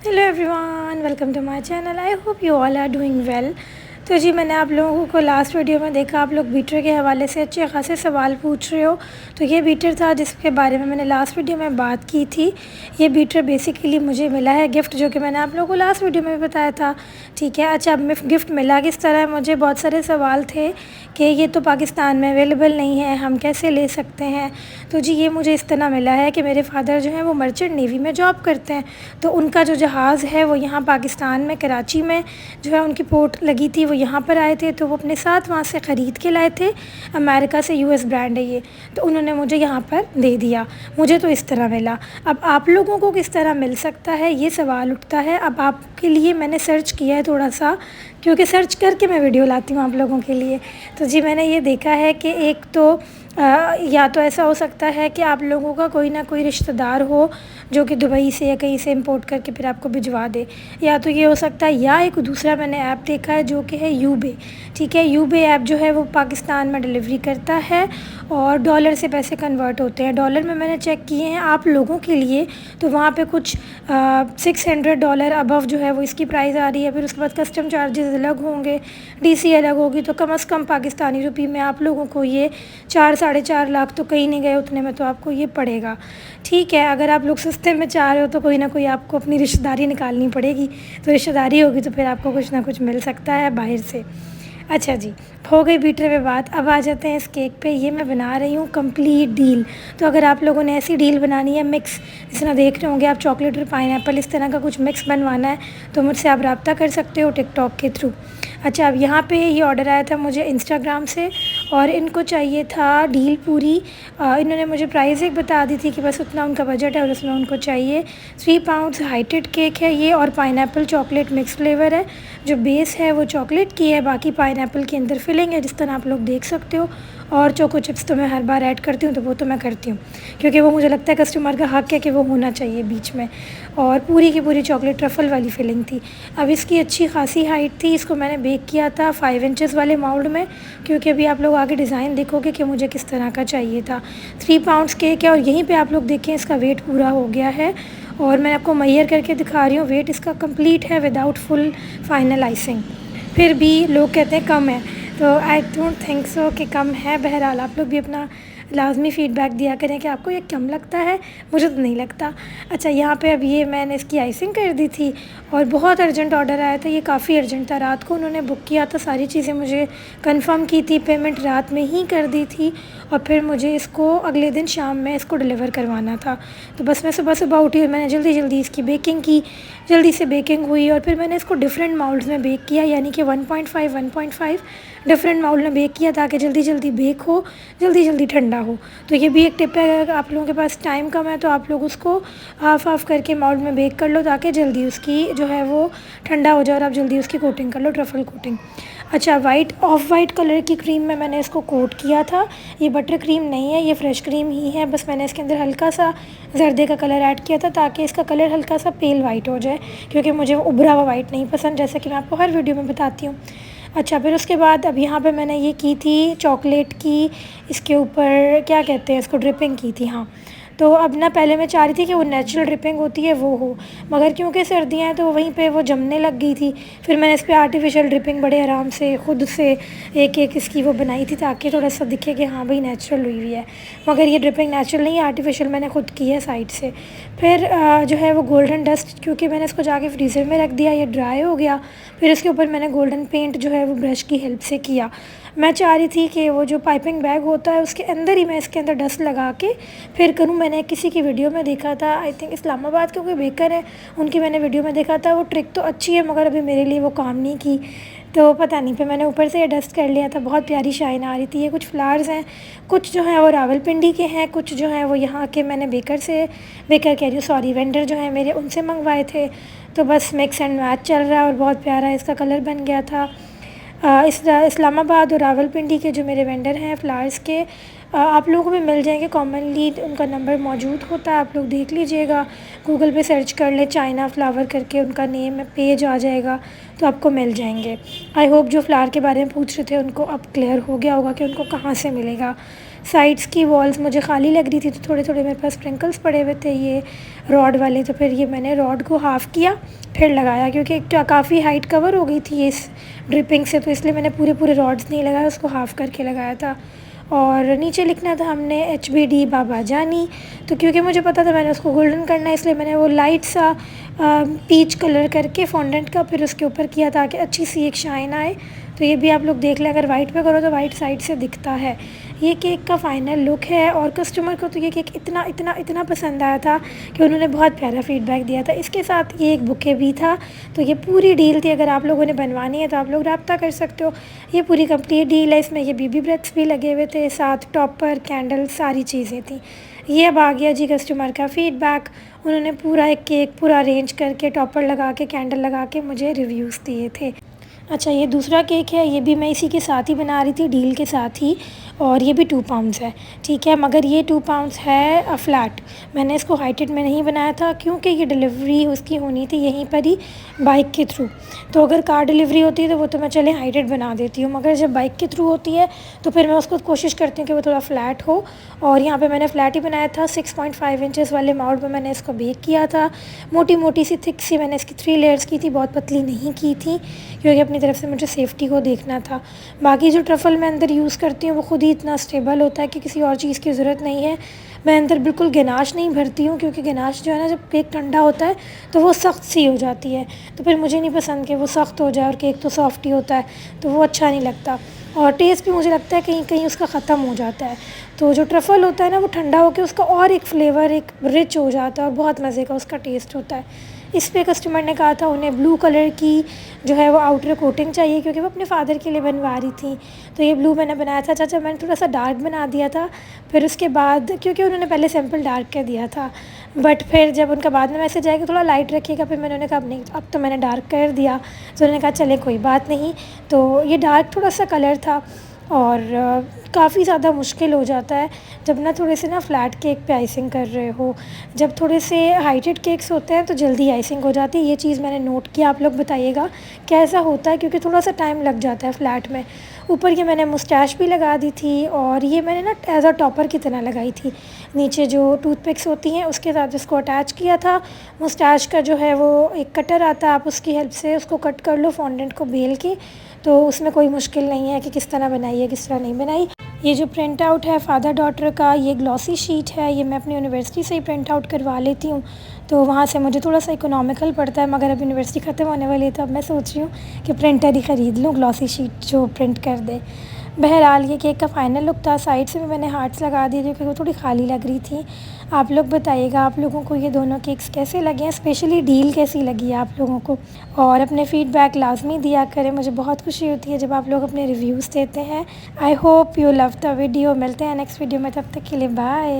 Hello everyone, welcome to my channel. I hope you all are doing well. तो जी, मैंने आप लोगों को लास्ट वीडियो में देखा, आप लोग बीटर के हवाले से अच्छे खासे सवाल पूछ रहे हो। तो ये बीटर था जिसके बारे में मैंने लास्ट वीडियो में बात की थी। ये बीटर बेसिकली मुझे मिला है गिफ्ट, जो कि मैंने आप लोगों को लास्ट वीडियो में भी बताया था। ठीक है, अच्छा, अब गिफ्ट मिला किस तरह है? मुझे बहुत सारे सवाल थे कि ये तो पाकिस्तान में अवेलेबल नहीं है, हम कैसे ले सकते हैं। तो जी, ये मुझे इस तरह मिला है कि मेरे फादर जो हैं वो मर्चेंट नेवी में जॉब करते हैं। तो उनका जो जहाज़ है वो यहाँ पाकिस्तान में कराची में जो है उनकी पोर्ट लगी थी, वो यहाँ पर आए थे। तो वो अपने साथ वहाँ से ख़रीद के लाए थे। अमेरिका से यूएस ब्रांड है ये। तो उन्होंने मुझे यहाँ पर दे दिया। मुझे तो इस तरह मिला। अब आप लोगों को किस तरह मिल सकता है, ये सवाल उठता है। अब आपके लिए मैंने सर्च किया है थोड़ा सा, क्योंकि सर्च करके मैं वीडियो लाती हूँ आप लोगों के लिए। तो जी, मैंने ये देखा है कि एक तो या तो ऐसा हो सकता है कि आप लोगों का कोई ना कोई रिश्तेदार हो जो कि दुबई से या कहीं से इंपोर्ट करके फिर आपको भिजवा दे, या तो ये हो सकता है, या एक दूसरा मैंने ऐप देखा है जो कि है यूबे। ठीक है, यूबे ऐप जो है वो पाकिस्तान में डिलीवरी करता है और डॉलर से पैसे कन्वर्ट होते हैं। डॉलर में मैंने चेक किए हैं आप लोगों के लिए, तो वहाँ पे कुछ $600 अबव जो है वो इसकी प्राइस आ रही है। फिर उसके बाद कस्टम चार्जेस अलग होंगे, डीसी अलग होगी। तो कम से कम पाकिस्तानी रुपये में आप लोगों को ये 4-4.5 लाख तो कहीं नहीं गए उतने में तो आपको ये पड़ेगा। ठीक है, अगर आप लोग सस्ते में चाह रहे हो तो कोई ना कोई आपको अपनी रिश्तेदारी निकालनी पड़ेगी। तो रिश्तेदारी होगी तो फिर आपको कुछ ना कुछ मिल सकता है बाहर से। अच्छा जी, हो गई बीटर पे बात। अब आ जाते हैं इस केक पे। ये मैं बना रही हूँ कंप्लीट डील। तो अगर आप लोगों ने ऐसी डील बनानी है मिक्स, जिस तरह देख रहे होंगे आप, चॉकलेट और पाइनएप्पल, इस तरह का कुछ मिक्स बनवाना है तो मुझसे आप रब्ता कर सकते हो टिकटॉक के थ्रू। अच्छा, अब यहाँ पे ये ऑर्डर आया था मुझे इंस्टाग्राम से और इनको चाहिए था डील पूरी। इन्होंने मुझे प्राइस एक बता दी थी कि बस उतना उनका बजट है और उसमें उनको चाहिए 3 पाउंड्स हाइटेड केक है ये, और पाइनएप्पल चॉकलेट मिक्स फ्लेवर है। जो बेस है वो चॉकलेट की है, बाकी पाइनएप्पल के अंदर फिलिंग है जिस तरह आप लोग देख सकते हो। और चोको चिप्स तो मैं हर बार ऐड करती हूँ, तो वो तो मैं करती हूँ क्योंकि वो मुझे लगता है कस्टमर का हक़ है कि वो होना चाहिए बीच में। और पूरी की पूरी चॉकलेट ट्रफ़ल वाली फिलिंग थी। अब इसकी अच्छी खासी हाइट थी। इसको मैंने बेक किया था 5 इंचेस वाले मोल्ड में, क्योंकि अभी आप लोग आगे डिज़ाइन देखोगे कि मुझे किस तरह का चाहिए था। 3 पाउंड्स केक है और यहीं पे आप लोग देखें इसका वेट पूरा हो गया है। और मैं आपको मेजर करके दिखा रही हूँ, वेट इसका कंप्लीट है विदाउट फुल फाइनल आइसिंग। फिर भी लोग कहते हैं कम है, तो आई डोंट थिंक सो कि कम है। बहरहाल आप लोग भी अपना लाजमी फ़ीडबैक दिया करें कि आपको ये कम लगता है, मुझे तो नहीं लगता। अच्छा, यहाँ पे अब ये मैंने इसकी आइसिंग कर दी थी और बहुत अर्जेंट ऑर्डर आया था। ये काफ़ी अर्जेंट था, रात को उन्होंने बुक किया था, सारी चीज़ें मुझे कंफर्म की थी, पेमेंट रात में ही कर दी थी और फिर मुझे इसको अगले दिन शाम में इसको डिलीवर करवाना था। तो बस मैं सुबह सुबह उठी और मैंने जल्दी जल्दी इसकी बेकिंग की। जल्दी से बेकिंग हुई और फिर मैंने इसको डिफरेंट माउल्ड्स में बेक किया, यानी कि 1.5 डिफरेंट माउल्ड में बेक किया ताकि जल्दी जल्दी बेक हो, जल्दी जल्दी ठंडा हो। तो ये भी एक टिप है, अगर आप लोगों के पास टाइम कम है तो आप लोग उसको हाफ़ करके माउल्ड में बेक कर लो ताकि जल्दी उसकी जो है वो ठंडा हो जाए और आप जल्दी उसकी कोटिंग कर लो, ट्रफ़ल कोटिंग। अच्छा, ऑफ वाइट कलर की क्रीम में मैंने इसको कोट किया था। ये बटर क्रीम नहीं है, ये फ्रेश क्रीम ही है। बस मैंने इसके अंदर हल्का सा जर्दे का कलर ऐड किया था ताकि इसका कलर हल्का सा पेल वाइट हो जाए, क्योंकि मुझे उभरा हुआ वाइट नहीं पसंद, जैसे कि मैं आपको हर वीडियो में बताती हूँ। अच्छा, फिर उसके बाद अब यहाँ पे मैंने ये की थी चॉकलेट की, इसके ऊपर क्या कहते हैं इसको, ड्रिपिंग की थी। हाँ, तो अब ना पहले मैं चाह रही थी कि वो नेचुरल ड्रिपिंग होती है वो हो, मगर क्योंकि सर्दियाँ हैं तो वहीं पे वो जमने लग गई थी। फिर मैंने इस पर आर्टिफिशियल ड्रिपिंग बड़े आराम से खुद से एक एक इसकी वो बनाई थी ताकि थोड़ा सा दिखे कि हाँ भाई नेचुरल हुई हुई है, मगर ये ड्रिपिंग नेचुरल नहीं है, आर्टिफिशियल मैंने खुद की है साइड से। फिर जो है वो गोल्डन डस्ट, क्योंकि मैंने इसको जाके फ्रीज़र में रख दिया, ये ड्राई हो गया। फिर इसके ऊपर मैंने गोल्डन पेंट जो है वो ब्रश की हेल्प से किया। मैं चाह रही थी कि वो जो पाइपिंग बैग होता है उसके अंदर ही मैं इसके अंदर डस्ट लगा के फिर करूँ। मैंने किसी की वीडियो में देखा था, आई थिंक इस्लामाबाद के कोई बेकर है, उनकी मैंने वीडियो में देखा था। वो ट्रिक तो अच्छी है मगर अभी मेरे लिए वो काम नहीं की, तो पता नहीं। फिर मैंने ऊपर से ये डस्ट कर लिया था, बहुत प्यारी शाइन आ रही थी। ये कुछ फ्लावर्स हैं, कुछ जो हैं वो रावलपिंडी के हैं, कुछ जो हैं वो यहाँ के मैंने बेकर कह रही हूँ सॉरी, वेंडर जो हैं मेरे, उनसे मंगवाए थे। तो बस मिक्स एंड मैच चल रहा है और बहुत प्यारा इसका कलर बन गया था। इस्लामाबाद और रावलपिंडी के जो मेरे वेंडर हैं फ्लावर्स के, आप लोगों को भी मिल जाएंगे, कॉमनली उनका नंबर मौजूद होता है, आप लोग देख लीजिएगा, गूगल पे सर्च कर ले चाइना फ्लावर करके, उनका नेम पेज आ जाएगा तो आपको मिल जाएंगे। आई होप जो फ्लावर के बारे में पूछ रहे थे उनको अब क्लियर हो गया होगा कि उनको कहाँ से मिलेगा। साइड्स की वॉल्स मुझे खाली लग रही थी, तो थोड़े थोड़े मेरे पास स्प्रिंकल्स पड़े हुए थे ये रॉड वाले। तो फिर ये मैंने रॉड को हाफ़ किया फिर लगाया, क्योंकि एक काफ़ी हाइट कवर हो गई थी इस ड्रिपिंग से, तो इसलिए मैंने पूरे पूरे रॉड्स नहीं लगाए, उसको हाफ़ करके लगाया था। और नीचे लिखना था हमने HBD बाबा जानी, तो क्योंकि मुझे पता था मैंने उसको गोल्डन करना है, इसलिए मैंने वो लाइट सा पीच कलर करके फॉन्डेंट का फिर उसके ऊपर किया ताकि अच्छी सी एक शाइन आए। तो ये भी आप लोग देख लें, अगर वाइट पे करो तो वाइट साइड से दिखता है। ये केक का फ़ाइनल लुक है, और कस्टमर को तो ये केक इतना इतना इतना पसंद आया था कि उन्होंने बहुत प्यारा फ़ीडबैक दिया था। इसके साथ ये एक बुके भी था, तो ये पूरी डील थी। अगर आप लोगों ने बनवानी है तो आप लोग रब्ता कर सकते हो, ये पूरी कंप्लीट डील है। इसमें ये BB ब्रेथ्स भी लगे हुए थे, साथ टॉपर, कैंडल, सारी चीज़ें थी। ये अब आ गया जी कस्टमर का फ़ीडबैक। उन्होंने पूरा एक केक पूरा अरेंज करके, टॉपर लगा के, कैंडल लगा के मुझे रिव्यूज़ दिए थे। अच्छा, ये दूसरा केक है, ये भी मैं इसी के साथ ही बना रही थी, डील के साथ ही, और ये भी 2 पाउंड्स है, ठीक है। मगर ये 2 पाउंड्स है फ्लैट, मैंने इसको हाइटेड में नहीं बनाया था क्योंकि ये डिलीवरी उसकी होनी थी यहीं पर ही बाइक के थ्रू। तो अगर कार डिलीवरी होती है तो वो तो मैं चले हाइटेड बना देती हूँ, मगर जब बाइक के थ्रू होती है तो फिर मैं उसको कोशिश करती हूँ कि वो थोड़ा फ्लैट हो। और यहाँ पे मैंने फ्लैट ही बनाया था। 6.5 इंचेस वाले माउल्ड पे मैंने इसको बेक किया था। मोटी मोटी सी थिक सी मैंने इसकी 3 लेयर्स की थी, बहुत पतली नहीं की थी, क्योंकि अपनी तरफ से मुझे सेफ्टी को देखना था। बाकी जो ट्रफ़ल मैं अंदर यूज़ करती हूँ वो ख़ुद ही इतना स्टेबल होता है कि किसी और चीज़ की ज़रूरत नहीं है। मैं अंदर बिल्कुल गनाश नहीं भरती हूँ, क्योंकि गनाश जो है ना, जब केक ठंडा होता है तो वो सख्त सी हो जाती है, तो फिर मुझे नहीं पसंद कि वो सख्त हो जाए, और केक तो सॉफ्ट ही होता है, तो वो अच्छा नहीं लगता। और टेस्ट भी मुझे लगता है कहीं कहीं उसका ख़त्म हो जाता है। तो जो ट्रफ़ल होता है ना, वो ठंडा होकर उसका और एक फ्लेवर एक रिच हो जाता है, और बहुत मज़े का उसका टेस्ट होता है। इस पे कस्टमर ने कहा था उन्हें ब्लू कलर की जो है वो आउटर कोटिंग चाहिए, क्योंकि वो अपने फ़ादर के लिए बनवा रही थी। तो ये ब्लू मैंने बनाया था। चाचा, मैंने थोड़ा सा डार्क बना दिया था, फिर उसके बाद क्योंकि उन्होंने पहले सैम्पल डार्क कर दिया था, बट फिर जब उनका बाद में मैसेज आया कि थोड़ा लाइट रखिएगा, फिर मैंने उन्हें कहा अब नहीं, अब तो मैंने डार्क कर दिया। तो उन्होंने कहा चले कोई बात नहीं। तो ये डार्क थोड़ा सा कलर था, और काफ़ी ज़्यादा मुश्किल हो जाता है जब ना थोड़े से ना फ्लैट केक पे आइसिंग कर रहे हो। जब थोड़े से हाइटेड केक्स होते हैं तो जल्दी आइसिंग हो जाती है। ये चीज़ मैंने नोट किया, आप लोग बताइएगा कैसा होता है, क्योंकि थोड़ा सा टाइम लग जाता है फ्लैट में। ऊपर ये मैंने मुस्टैश भी लगा दी थी, और ये मैंने ना एज अ टॉपर की तरह लगाई थी। नीचे जो टूथपिक्स होती हैं उसके साथ इसको अटैच किया था। मुस्टैश का जो है वो एक कटर आता है, आप उसकी हेल्प से उसको कट कर लो फॉन्डेंट को बेल के, तो उसमें कोई मुश्किल नहीं है कि किस तरह बनाई है किस तरह नहीं बनाई। ये जो प्रिंट आउट है फ़ादर डॉटर का, ये ग्लॉसी शीट है, ये मैं अपनी यूनिवर्सिटी से ही प्रिंट आउट करवा लेती हूँ, तो वहाँ से मुझे थोड़ा सा इकोनॉमिकल पड़ता है। मगर अब यूनिवर्सिटी ख़त्म होने वाली है, तो अब मैं सोच रही हूँ कि प्रिंटर ही ख़रीद लूँ, ग्लॉसी शीट जो प्रिंट कर दे। बहरहाल ये केक का फ़ाइनल लुक था। साइड से भी मैंने हार्ट्स लगा दिए क्योंकि वो थोड़ी खाली लग रही थी। आप लोग बताइएगा आप लोगों को ये दोनों केक्स कैसे लगे हैं, स्पेशली डील कैसी लगी है आप लोगों को, और अपने फ़ीडबैक लाजमी दिया करें। मुझे बहुत खुशी होती है जब आप लोग अपने रिव्यूज़ देते हैं। आई hope you love the video. मिलते हैं नेक्स्ट वीडियो में, तब तक के लिए बाय।